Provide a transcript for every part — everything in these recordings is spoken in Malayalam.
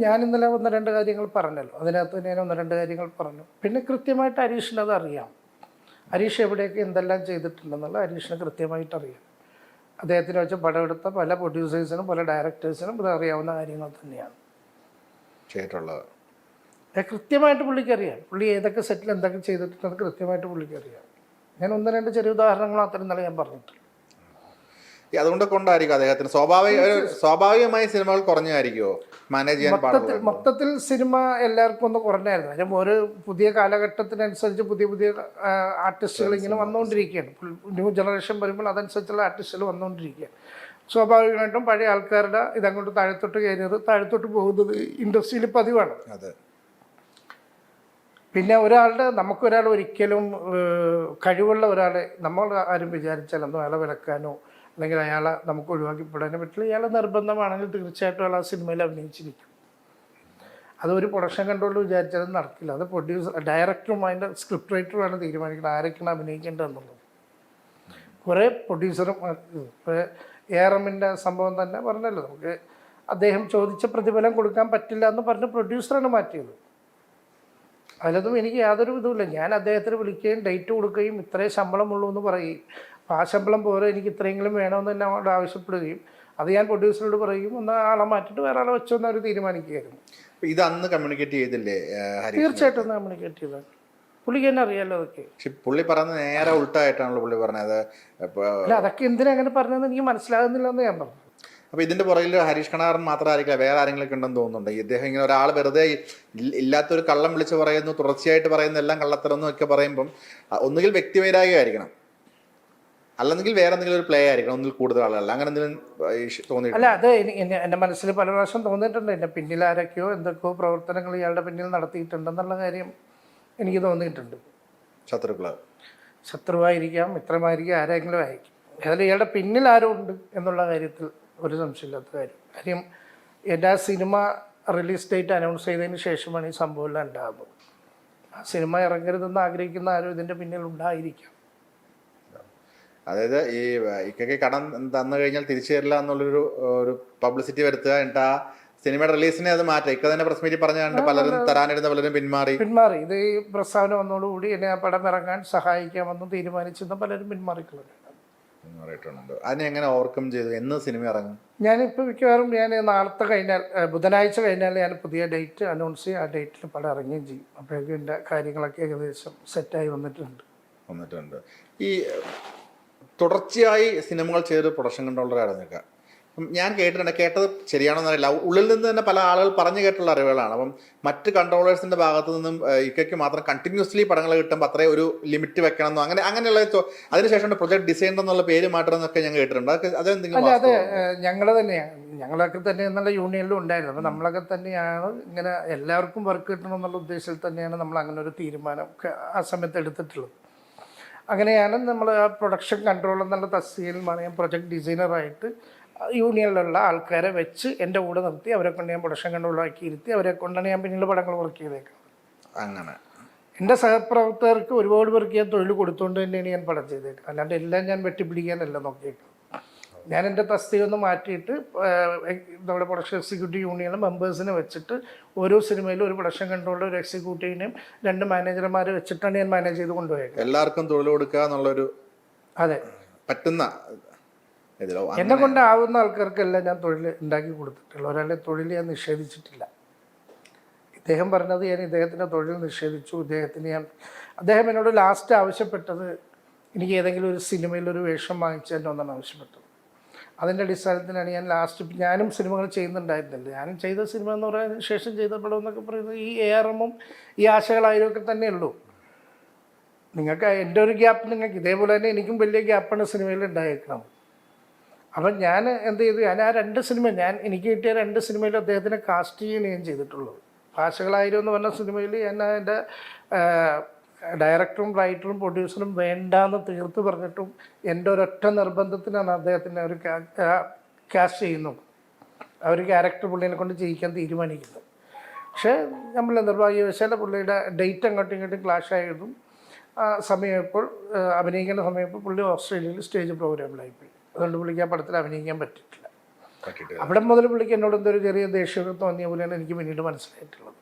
ഞാൻ ഇന്നലെ ഒന്ന് രണ്ട് കാര്യങ്ങൾ പറഞ്ഞല്ലോ, അതിനകത്ത് ഞാൻ ഒന്ന് രണ്ട് കാര്യങ്ങൾ പറഞ്ഞു. പിന്നെ കൃത്യമായിട്ട് ഹരീഷിന് അത് അറിയാം. ഹരീഷ് എവിടെയൊക്കെ എന്തെല്ലാം ചെയ്തിട്ടുണ്ടെന്നുള്ള ഹരീഷിന് കൃത്യമായിട്ട് അറിയാം. അദ്ദേഹത്തിന് വെച്ച് പടമെടുത്ത പല പ്രൊഡ്യൂസേഴ്സിനും പല ഡയറക്ടേഴ്സിനും ഇത് അറിയാവുന്ന കാര്യങ്ങൾ തന്നെയാണ് ചെയ്തിട്ടുള്ളത്. കൃത്യമായിട്ട് പുള്ളിക്കറിയാം. പുള്ളി ഏതൊക്കെ സെറ്റിൽ എന്തൊക്കെ ചെയ്തിട്ടുണ്ടെന്ന് കൃത്യമായിട്ട് പുള്ളിക്കറിയാം. ഞാൻ ഒന്ന് രണ്ട് ചെറിയ ഉദാഹരണങ്ങൾ അത്ര ഇന്നലെ ഞാൻ പറഞ്ഞിട്ടില്ല. അതുകൊണ്ടൊക്കെ കൊണ്ടായിരിക്കും അദ്ദേഹത്തിന് സ്വാഭാവികമായി സിനിമകൾ കുറഞ്ഞായിരിക്കുമോ മാനേജ് ചെയ്യാൻ? മൊത്തത്തിൽ സിനിമ എല്ലാവർക്കും ഒന്ന് കുറഞ്ഞായിരുന്നു. അതിന് ഒരു പുതിയ കാലഘട്ടത്തിനനുസരിച്ച് പുതിയ പുതിയ ആർട്ടിസ്റ്റുകൾ ഇങ്ങനെ വന്നുകൊണ്ടിരിക്കുകയാണ്. ന്യൂ ജനറേഷൻ വരുമ്പോൾ അതനുസരിച്ചുള്ള ആർട്ടിസ്റ്റുകൾ വന്നുകൊണ്ടിരിക്കുകയാണ്. സ്വാഭാവികമായിട്ടും പഴയ ആൾക്കാരുടെ ഇതങ്ങോട്ട് താഴത്തോട്ട് കയറിയത് താഴത്തോട്ട് പോകുന്നത് ഇൻഡസ്ട്രിയിൽ പതിവാണ്. പിന്നെ നമുക്കൊരാൾ ഒരിക്കലും കഴിവുള്ള ഒരാളെ നമ്മൾ ആരും വിചാരിച്ചാലൊന്നും അയാളെ വിലക്കാനോ അല്ലെങ്കിൽ അയാളെ നമുക്ക് ഒഴിവാക്കിപ്പെടാനോ പറ്റില്ല. അയാളെ നിർബന്ധമാണെങ്കിൽ തീർച്ചയായിട്ടും അയാൾ ആ സിനിമയിൽ അഭിനയിച്ചിരിക്കും. അതൊരു പ്രൊഡക്ഷൻ കൺട്രോൾ വിചാരിച്ചാലും നടക്കില്ല. അത് ഡയറക്ടറും അതിൻ്റെ സ്ക്രിപ്റ്റ് റൈറ്ററുമാണ് തീരുമാനിക്കുന്നത് ആരൊക്കെയാണ് അഭിനയിക്കേണ്ടതെന്നുള്ളത്. കുറേ പ്രൊഡ്യൂസറും ഇപ്പോൾ എമ്മിൻ്റെ സംഭവം തന്നെ പറഞ്ഞല്ലോ, നമുക്ക് അദ്ദേഹം ചോദിച്ച പ്രതിഫലം കൊടുക്കാൻ പറ്റില്ല എന്ന് പറഞ്ഞ് പ്രൊഡ്യൂസറാണ് മാറ്റിയത്. അതിലൊന്നും എനിക്ക് യാതൊരു ഇതുമില്ല. ഞാൻ അദ്ദേഹത്തിന് വിളിക്കുകയും ഡേറ്റ് കൊടുക്കുകയും ഇത്രയും ശമ്പളമുള്ളൂ എന്ന് പറയുകയും അപ്പോൾ ആ ശമ്പളം പോരെ എനിക്ക് ഇത്രയെങ്കിലും വേണമെന്ന് തന്നെ അവരോട് ആവശ്യപ്പെടുകയും അത് ഞാൻ പ്രൊഡ്യൂസറോട് പറയുകയും ഒന്ന് ആളെ മാറ്റിയിട്ട് വേറെ ആളെ വെച്ചൊന്ന് അവർ തീരുമാനിക്കുകയായിരുന്നു. ഇത് അന്ന് കമ്മ്യൂണിക്കേറ്റ് ചെയ്തില്ലേ? തീർച്ചയായിട്ടും ഒന്ന് കമ്മ്യൂണിക്കേറ്റ് ചെയ്താൽ പുള്ളിക്ക് തന്നെ അറിയാമല്ലോ അതൊക്കെ. പക്ഷെ പുള്ളി പറഞ്ഞത് നേരെ ഉൾട്ടായിട്ടാണല്ലോ പുള്ളി പറഞ്ഞത്. അല്ല, അതൊക്കെ എന്തിനാ അങ്ങനെ പറഞ്ഞതെന്ന് എനിക്ക് മനസ്സിലാകുന്നില്ല എന്ന് ഞാൻ പറഞ്ഞു. അപ്പോൾ ഇതിൻ്റെ പുറകിൽ ഹരീഷ് കണാരൻ മാത്രമായിരിക്കില്ല, വേറെ ആരെങ്കിലും ഉണ്ടെന്ന് തോന്നുന്നുണ്ട്. ഇദ്ദേഹം ഇങ്ങനെ ഒരാൾ വെറുതെ ഇല്ലാത്തൊരു കള്ളം വിളിച്ച് പറയുന്നു, തുടർച്ചയായിട്ട് പറയുന്ന എല്ലാം കള്ളത്തരമെന്നും ഒക്കെ പറയുമ്പം ഒന്നുകിൽ വ്യക്തിവൈരാഗ്യമായിരിക്കണം, അല്ലെങ്കിൽ വേറെ എന്തെങ്കിലും ഒരു പ്ലേ ആയിരിക്കണം, ഒന്നിൽ കൂടുതൽ ആളുകൾ അങ്ങനെ എന്തെങ്കിലും തോന്നിയിട്ടില്ല? അല്ല, അത് എൻ്റെ മനസ്സിൽ പല പ്രാവശ്യം തോന്നിയിട്ടുണ്ട്. എൻ്റെ പിന്നിൽ ആരൊക്കെയോ എന്തൊക്കെയോ പ്രവർത്തനങ്ങൾ ഇയാളുടെ പിന്നിൽ നടത്തിയിട്ടുണ്ടെന്നുള്ള കാര്യം എനിക്ക് തോന്നിയിട്ടുണ്ട്. ശത്രുവായിരിക്കാം, മിത്രമായിരിക്കാം, ആരെങ്കിലും ആയിരിക്കും. ഏതായാലും ഇയാളുടെ പിന്നിൽ ആരും ഉണ്ട് എന്നുള്ള കാര്യത്തിൽ ഒരു സംശയമില്ലാത്ത കാര്യം. എൻ്റെ സിനിമ റിലീസ് ഡേറ്റ് അനൗൺസ് ചെയ്തതിന് ശേഷമാണ് ഈ സംഭവമെല്ലാം ഉണ്ടാകുന്നത്. ആ സിനിമ ഇറങ്ങരുതെന്ന് ആഗ്രഹിക്കുന്ന ആരും ഇതിൻ്റെ പിന്നിൽ ഉണ്ടായിരിക്കാം. അതായത് ഈ ഇക്കൊക്കെ കടം തന്നു കഴിഞ്ഞാൽ തിരിച്ചു തരില്ല എന്നുള്ളൊരു പബ്ലിസിറ്റി വരുത്തുക, എന്നിട്ട് ആ സിനിമയുടെ റിലീസിനെ അത് മാറ്റാം. ഇക്ക തന്നെ പ്രസ് മീറ്റിൽ പറഞ്ഞുകൊണ്ട് പലരും തരാനിരുന്ന പലരും പിന്മാറി. ഇത് ഈ പ്രസ്താവന വന്നതോടുകൂടി എന്നെ ആ പടം ഇറങ്ങാൻ സഹായിക്കാമെന്ന് തീരുമാനിച്ചെന്ന് പലരും പിന്മാറിയിട്ടുണ്ട്. അതിനെ എങ്ങനെ ഓവർകം ചെയ്തു? എന്ന് സിനിമ ഇറങ്ങും? ഞാനിപ്പോൾ മിക്കവാറും നാളത്തെ കഴിഞ്ഞാൽ ബുധനാഴ്ച കഴിഞ്ഞാൽ ഞാൻ പുതിയ ഡേറ്റ് അനൗൺസ് ചെയ്യും. ആ ഡേറ്റിൽ പടം ഇറങ്ങുകയും ചെയ്യും. അപ്പോഴേക്കും എൻ്റെ കാര്യങ്ങളൊക്കെ ഏകദേശം സെറ്റായി വന്നിട്ടുണ്ട്. ഈ തുടർച്ചയായി സിനിമകൾ ചെയ്ത് പ്രൊഡക്ഷൻ കൺട്രോളറായിരുന്നു നിൽക്കുക. ഞാൻ കേട്ടത് ശരിയാണോന്ന് അറിയില്ല, ഉള്ളിൽ നിന്ന് തന്നെ പല ആളുകൾ പറഞ്ഞു കേട്ടുള്ള അറിവുകളാണ്. അപ്പം മറ്റ് കൺട്രോളേഴ്സിന്റെ ഭാഗത്തു നിന്നും ഇക്കയ്ക്ക് മാത്രം കണ്ടിന്യൂസ്ലി പടങ്ങൾ കിട്ടുമ്പോൾ അത്രയും ഒരു ലിമിറ്റ് വെക്കണമെന്നോ അങ്ങനെയുള്ള അതിനുശേഷം പ്രൊജക്ട് ഡിസൈനർ എന്നുള്ള പേര് മാറ്റണമെന്നൊക്കെ ഞാൻ കേട്ടിട്ടുണ്ട്. അതെന്തെങ്കിലും? അതെ, ഞങ്ങളൊക്കെ തന്നെ എന്നുള്ള യൂണിയനിലും ഉണ്ടായിരുന്നു. അപ്പം നമ്മളൊക്കെ തന്നെയാണ് ഇങ്ങനെ എല്ലാവർക്കും വർക്ക് കിട്ടണം എന്നുള്ള ഉദ്ദേശത്തിൽ തന്നെയാണ് നമ്മൾ അങ്ങനെ ഒരു തീരുമാനം ആ സമയത്ത് എടുത്തിട്ടുള്ളത്. അങ്ങനെയാണ് നമ്മൾ ആ പ്രൊഡക്ഷൻ കൺട്രോൾ എന്നുള്ള തസ്തികയിൽ ഞാൻ പ്രൊജക്ട് ഡിസൈനറായിട്ട് യൂണിയനിലുള്ള ആൾക്കാരെ വെച്ച് എൻ്റെ കൂടെ നിർത്തി അവരെ കൊണ്ട് ഞാൻ പ്രൊഡക്ഷൻ കൺട്രോളാക്കി ഇരുത്തി അവരെ കൊണ്ടാണ് ഞാൻ പിന്നീട് പടങ്ങൾ വർക്ക് ചെയ്തേക്കുന്നത്. അങ്ങനെ എൻ്റെ സഹപ്രവർത്തകർക്ക് ഒരുപാട് പേർക്ക് ഞാൻ തൊഴിൽ കൊടുത്തുകൊണ്ട് തന്നെയാണ് ഞാൻ പടം ചെയ്തേക്കുന്നത്. അല്ലാണ്ട് എല്ലാം ഞാൻ വെട്ടിപ്പിടിക്കാനല്ല നോക്കിയേക്കുന്നത്. ഞാൻ എൻ്റെ തസ്തിക ഒന്ന് മാറ്റിയിട്ട് നമ്മുടെ പ്രൊഡക്ഷൻ എക്സിക്യൂട്ടീവ് യൂണിയനിലെ മെമ്പേഴ്സിനെ വെച്ചിട്ട് ഓരോ സിനിമയിലും ഒരു പ്രൊഡക്ഷൻ കൺട്രോളർ, ഒരു എക്സിക്യൂട്ടീവിനെയും 2 മാനേജർമാരെ വെച്ചിട്ടാണ് ഞാൻ മാനേജ് ചെയ്ത് കൊണ്ടുപോയത്. എല്ലാവർക്കും തൊഴിൽ കൊടുക്കുക എന്നുള്ളൊരു അതെ പറ്റുന്ന എന്നെ കൊണ്ടാവുന്ന ആൾക്കാർക്കെല്ലാം ഞാൻ തൊഴിൽ ഉണ്ടാക്കി കൊടുത്തിട്ടുള്ള ഒരാളുടെ തൊഴിൽ ഞാൻ നിഷേധിച്ചിട്ടില്ല. ഇദ്ദേഹം പറഞ്ഞത് ഞാൻ ഇദ്ദേഹത്തിൻ്റെ തൊഴിൽ നിഷേധിച്ചു. അദ്ദേഹം എന്നോട് ലാസ്റ്റ് ആവശ്യപ്പെട്ടത് എനിക്ക് ഏതെങ്കിലും ഒരു സിനിമയിലൊരു വേഷം വാങ്ങിച്ചു തന്നെ ഒന്നാണ് ആവശ്യപ്പെട്ടത്. അതിൻ്റെ അടിസ്ഥാനത്തിലാണ് ഞാനും സിനിമകൾ ചെയ്യുന്നുണ്ടായിരുന്നില്ല. ഞാനും ചെയ്ത സിനിമ എന്ന് പറയുന്നതിന് ശേഷം ചെയ്ത പടം എന്നൊക്കെ പറയുന്നത് ഈ ARM-ഉം ഈ ആശകളായൊക്കെ തന്നെയുള്ളൂ. നിങ്ങൾക്ക് എൻ്റെ ഒരു ഗ്യാപ്പ് നിങ്ങൾക്ക് ഇതേപോലെ തന്നെ എനിക്കും വലിയ ഗ്യാപ്പാണ് സിനിമയിൽ ഉണ്ടായേക്കണം. അപ്പം ഞാൻ എന്ത് ചെയ്തു, ഞാൻ ആ 2 സിനിമ എനിക്ക് കിട്ടിയ 2 സിനിമയിൽ അദ്ദേഹത്തിനെ കാസ്റ്റ് ചെയ്യുകയാണ് ഞാൻ ചെയ്തിട്ടുള്ളത്. ഭാഷകളായിരം എന്ന് പറഞ്ഞ സിനിമയിൽ ഞാൻ എൻ്റെ ഡയറക്ടറും റൈറ്ററും പ്രൊഡ്യൂസറും വേണ്ടാന്ന് തീർത്ത് പറഞ്ഞിട്ടും എൻ്റെ ഒരൊറ്റ നിർബന്ധത്തിനാണ് അദ്ദേഹത്തിനെ അവർ കാസ്റ്റ് ചെയ്യുന്നത്. അവർ ക്യാരക്ടർ പുള്ളിനെ കൊണ്ട് ചെയ്യിക്കാൻ തീരുമാനിക്കുന്നത്. പക്ഷേ നമ്മൾ നിർഭാഗ്യവശാൽ പുള്ളിയുടെ ഡേറ്റ് അങ്ങോട്ടും ഇങ്ങോട്ടും ക്ലാഷ് ആയതും സമയപ്പോൾ അഭിനയിക്കേണ്ട സമയപ്പോൾ പുള്ളി ഓസ്ട്രേലിയയിൽ സ്റ്റേജ് പ്രോഗ്രാമിലായിപ്പോയി. അതുകൊണ്ട് പുള്ളിക്ക് ആ പടത്തിൽ അഭിനയിക്കാൻ പറ്റിയിട്ടില്ല. പറ്റിയിട്ട് അവിടെ മുതൽ പുള്ളിക്ക് എന്നോട് എന്തൊരു ചെറിയ ദേഷ്യമൊക്കെ തോന്നിയ പോലെയാണ് എനിക്ക് പിന്നീട് മനസ്സിലായിട്ടുള്ളത്.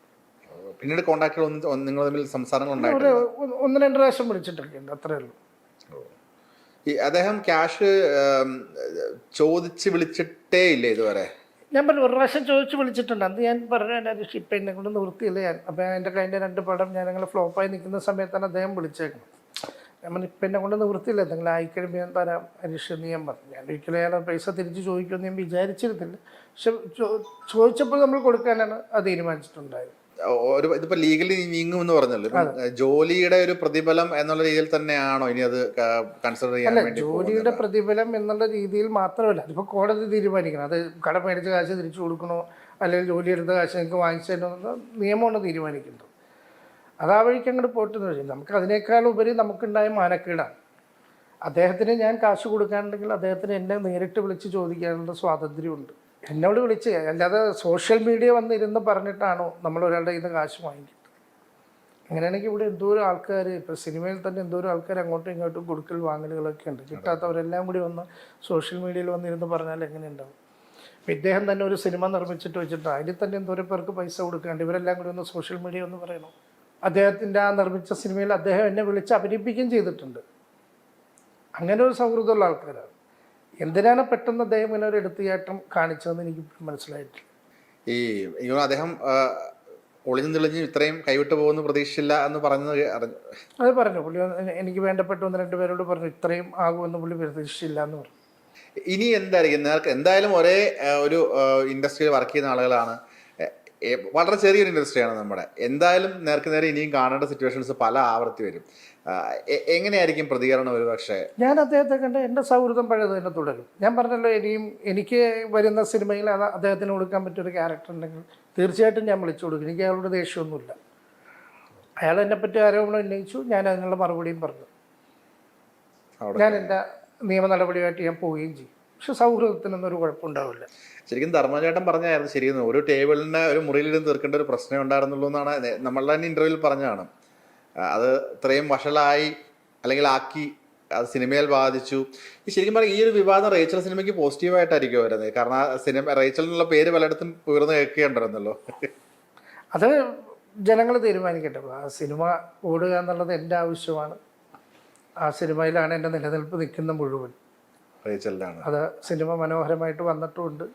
പിന്നീട് കോൺടാക്റ്റുകൾ നിങ്ങൾ തമ്മിൽ സംസാരങ്ങൾ ഒരു ഉണ്ടായിട്ടില്ല? 1-2 പ്രാവശ്യം വിളിച്ചിട്ടൊക്കെ ഉണ്ട്, അത്രേ ഉള്ളൂ. ഈ അദ്ദേഹം ക്യാഷ് ചോദിച്ച് വിളിച്ചിട്ടേ ഇല്ല ഇതുവരെ? ഞാൻ പറഞ്ഞു, ഒരു പ്രാവശ്യം ചോദിച്ച് വിളിച്ചിട്ടുണ്ട്. അന്ന് ഞാൻ പറഞ്ഞു, എൻ്റെ ഇപ്പം എന്നെ കൊണ്ട് നിർത്തിയില്ല ഞാൻ. അപ്പോൾ എൻ്റെ കഴിഞ്ഞ 2 പടം ഞാൻ അങ്ങനെ ഫ്ലോപ്പായി നിൽക്കുന്ന സമയത്താണ് അദ്ദേഹം വിളിച്ചേക്കുന്നത്. ഞാൻ പറഞ്ഞു, ഇപ്പം എന്നെ കൊണ്ട് നിവൃത്തിയില്ല, എന്തെങ്കിലും ആയിക്കഴിയുമ്പോൾ ഞാൻ തരാം ഹരീഷ് എന്ന് ഞാൻ പറഞ്ഞു. ഞാൻ ഒരിക്കലും അയാളെ പൈസ തിരിച്ച് ചോദിക്കുമെന്ന് ഞാൻ വിചാരിച്ചിരുന്നില്ല. പക്ഷെ ചോദിച്ചപ്പോൾ നമ്മൾ കൊടുക്കാനാണ് അത് തീരുമാനിച്ചിട്ടുണ്ടായത്. ഇതിപ്പോ ലീഗലി നീങ്ങുമെന്ന് പറഞ്ഞല്ലോ, ജോലിയുടെ ഒരു പ്രതിഫലം എന്നുള്ള രീതിയിൽ തന്നെയാണോ ഇനി അത് കൺസിഡർ ചെയ്യാൻ വേണ്ടി? ജോലിയുടെ പ്രതിഫലം എന്നുള്ള രീതിയിൽ മാത്രമല്ല, അതിപ്പോൾ കോടതി തീരുമാനിക്കണം. അത് കട മേടിച്ച കാശ് തിരിച്ചു കൊടുക്കണോ അല്ലെങ്കിൽ ജോലി എടുത്ത കാശ് നിങ്ങൾക്ക് വാങ്ങിച്ചോ നിയമമാണ് തീരുമാനിക്കുന്നത്. അത് ആ വഴിക്ക് അങ്ങോട്ട് പോട്ടെന്ന് വെച്ചാൽ നമുക്ക് അതിനേക്കാൾ ഉപരി നമുക്കുണ്ടായ മാനക്കേടാണ്. അദ്ദേഹത്തിന് ഞാൻ കാശ് കൊടുക്കാനുണ്ടെങ്കിൽ അദ്ദേഹത്തിന് എന്നെ നേരിട്ട് വിളിച്ച് ചോദിക്കാനുള്ള സ്വാതന്ത്ര്യമുണ്ട്. എന്നോട് വിളിച്ച്, അല്ലാതെ സോഷ്യൽ മീഡിയ വന്നിരുന്ന് പറഞ്ഞിട്ടാണോ നമ്മൾ ഒരാളുടെ കയ്യിൽ നിന്ന് കാശ് വാങ്ങിക്കുന്നത്? അങ്ങനെയാണെങ്കിൽ ഇവിടെ എന്തോരം ആൾക്കാർ, ഇപ്പോൾ സിനിമയിൽ തന്നെ എന്തോരം ആൾക്കാർ അങ്ങോട്ടും ഇങ്ങോട്ടും കൊടുക്കൽ വാങ്ങലുകളൊക്കെ ഉണ്ട്. കിട്ടാത്തവരെല്ലാം കൂടി വന്ന് സോഷ്യൽ മീഡിയയിൽ വന്നിരുന്ന് പറഞ്ഞാൽ എങ്ങനെ ഉണ്ടാവും? ഇപ്പം ഇദ്ദേഹം തന്നെ ഒരു സിനിമ നിർമ്മിച്ചിട്ട് വെച്ചിട്ട് അതിൽ തന്നെ എന്തോരം പേർക്ക് പൈസ കൊടുക്കാണ്ട്, ഇവരെല്ലാം കൂടി ഒന്ന് സോഷ്യൽ മീഡിയ ഒന്ന് പറയണം. അദ്ദേഹത്തിൻ്റെ ആ നിർമ്മിച്ച സിനിമയിൽ അദ്ദേഹം എന്നെ വിളിച്ച് അഭിനയിപ്പിക്കുകയും ചെയ്തിട്ടുണ്ട്. അങ്ങനെ ഒരു സൗഹൃദമുള്ള ആൾക്കാരാണ്. എന്തിനാണ് പെട്ടെന്ന് അദ്ദേഹം ഇങ്ങനെ ഒരു എടുത്തുചാട്ടം കാണിച്ചതെന്ന് എനിക്ക് മനസ്സിലായിട്ടില്ല. അദ്ദേഹം ഒളിഞ്ഞു തെളിഞ്ഞ് ഇത്രയും കൈവിട്ട് പോകുന്ന പ്രതീക്ഷയില്ല എന്ന് പറഞ്ഞത് അറിഞ്ഞു? അത് പറഞ്ഞു പുള്ളി. എനിക്ക് വേണ്ടപ്പെട്ട 1-2 പേരോട് പറഞ്ഞു ഇത്രയും ആകുമെന്ന് പുള്ളി പ്രതീക്ഷിച്ചില്ല എന്ന് പറഞ്ഞു. ഇനി എന്തായിരിക്കും എന്തായാലും ഒരേ ഒരു ഇൻഡസ്ട്രിയിൽ വർക്ക് ചെയ്യുന്ന ആളുകളാണ്, വളരെ ചെറിയൊരു ഇൻഡസ്ട്രിയാണ് നമ്മുടെ. എന്തായാലും നേർക്ക് നേരെ ഇനിയും കാണേണ്ട സിറ്റുവേഷൻസ് പല ആവർത്തി വരും. എങ്ങനെയായിരിക്കും പ്രതികരണം? ഒരു പക്ഷേ ഞാൻ അദ്ദേഹത്തെ കണ്ട് എൻ്റെ സൗഹൃദം പഴയത് തന്നെ തുടരും. ഞാൻ പറഞ്ഞല്ലോ, ഇനിയും എനിക്ക് വരുന്ന സിനിമയിൽ അത് അദ്ദേഹത്തിന് കൊടുക്കാൻ പറ്റിയൊരു ക്യാരക്ടർ ഉണ്ടെങ്കിൽ തീർച്ചയായിട്ടും ഞാൻ വിളിച്ചു കൊടുക്കും. എനിക്ക് അയാളുടെ ദേഷ്യമൊന്നുമില്ല. അയാൾ എന്നെപ്പറ്റി ആരോപണം ഉന്നയിച്ചു, ഞാൻ അതിനുള്ള മറുപടിയും പറഞ്ഞു. ഞാൻ എൻ്റെ നിയമ നടപടിയായിട്ട് ഞാൻ പോവുകയും ചെയ്യും. പക്ഷെ സൗഹൃദത്തിനൊന്നും ഒരു കുഴപ്പമുണ്ടാവില്ല. ശരിക്കും ധർമ്മചേട്ടൻ പറഞ്ഞായിരുന്നു ശരിയെന്ന്. ഒരു ടേബിളിന് ഒരു മുറിയിലിരുന്ന് തീർക്കേണ്ട ഒരു പ്രശ്നം ഉണ്ടായിരുന്നുള്ളൂ എന്നാണ് നമ്മളുടെ തന്നെ ഇൻ്റർവ്യൂവിൽ പറഞ്ഞതാണ്. അത് ഇത്രയും വഷളായി അല്ലെങ്കിൽ ആക്കി അത് സിനിമയിൽ ബാധിച്ചു. ഈ ശരിക്കും പറഞ്ഞാൽ ഈ ഒരു വിവാദം റേച്ചൽ സിനിമയ്ക്ക് പോസിറ്റീവായിട്ടായിരിക്കും വരുന്നത്. കാരണം ആ സിനിമ റേച്ചൽ എന്നുള്ള പേര് പലയിടത്തും ഉയർന്നു കേൾക്കുകയുണ്ടായിരുന്നല്ലോ. അത് ജനങ്ങൾ തീരുമാനിക്കട്ടെ. ആ സിനിമ ഓടുക എന്നുള്ളത് എൻ്റെ ആവശ്യമാണ്. ആ സിനിമയിലാണ് എൻ്റെ നിലനിൽപ്പ് നിൽക്കുന്ന മുഴുവൻ. റേച്ചലിലാണ്. അത് സിനിമ മനോഹരമായിട്ട് വന്നിട്ടുമുണ്ട്.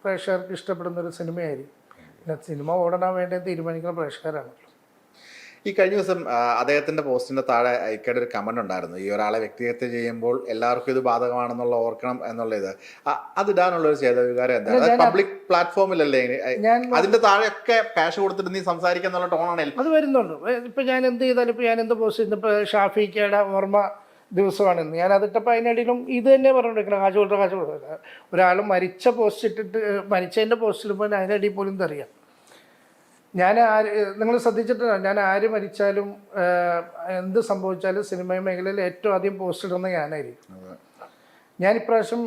പ്രേക്ഷകർക്ക് ഇഷ്ടപ്പെടുന്നൊരു സിനിമയായിരിക്കും. പിന്നെ സിനിമ ഓടണം വേണ്ടത് തീരുമാനിക്കുന്ന പ്രേക്ഷകരാണല്ലോ. ഈ കഴിഞ്ഞ ദിവസം അദ്ദേഹത്തിന്റെ പോസ്റ്റിന്റെ താഴെ ഇക്കയുടെ ഒരു കമന്റ് ഉണ്ടായിരുന്നു, ഈ ഒരാളെ വ്യക്തിഹത്യ ചെയ്യുമ്പോൾ എല്ലാവർക്കും ഇത് ബാധകമാണെന്നുള്ള ഓർക്കണം എന്നുള്ള ഇത്. അതിടാനുള്ള ഒരു ചേതവികാരം എന്താ? പബ്ലിക് പ്ലാറ്റ്ഫോമിലല്ലേ അതിന്റെ താഴെയൊക്കെ കാശ് കൊടുത്തിട്ട് നീ സംസാരിക്കാന്നുള്ള ടോണാണ് അത് വരുന്നുണ്ട്. ഇപ്പൊ ഞാൻ എന്ത് ചെയ്താലും, ഇപ്പൊ ഞാൻ എന്ത് പോസ്റ്റ് ചെയ്തു, ഇപ്പൊ ഷാഫിക്കയുടെ ഓർമ്മ ദിവസമാണെന്ന് ഞാൻ അതിട്ടപ്പോൾ അതിനിടയിലും ഇത് തന്നെ പറഞ്ഞുകൊണ്ടിരിക്കണം, കാശ് കൊടുക്കുക. ഒരാൾ മരിച്ച പോസ്റ്റ് ഇട്ടിട്ട് മരിച്ചതിൻ്റെ പോസ്റ്റ് ഇടുമ്പോൾ അതിനിടയിൽ പോലും എന്തറിയാം. ഞാൻ നിങ്ങൾ ശ്രദ്ധിച്ചിട്ടില്ല, ഞാൻ ആര് മരിച്ചാലും എന്ത് സംഭവിച്ചാലും സിനിമ മേഖലയിൽ ഏറ്റവും ആദ്യം പോസ്റ്റ് ഇടുന്ന ഞാനായിരിക്കും. ഞാൻ ഇപ്രാവശ്യം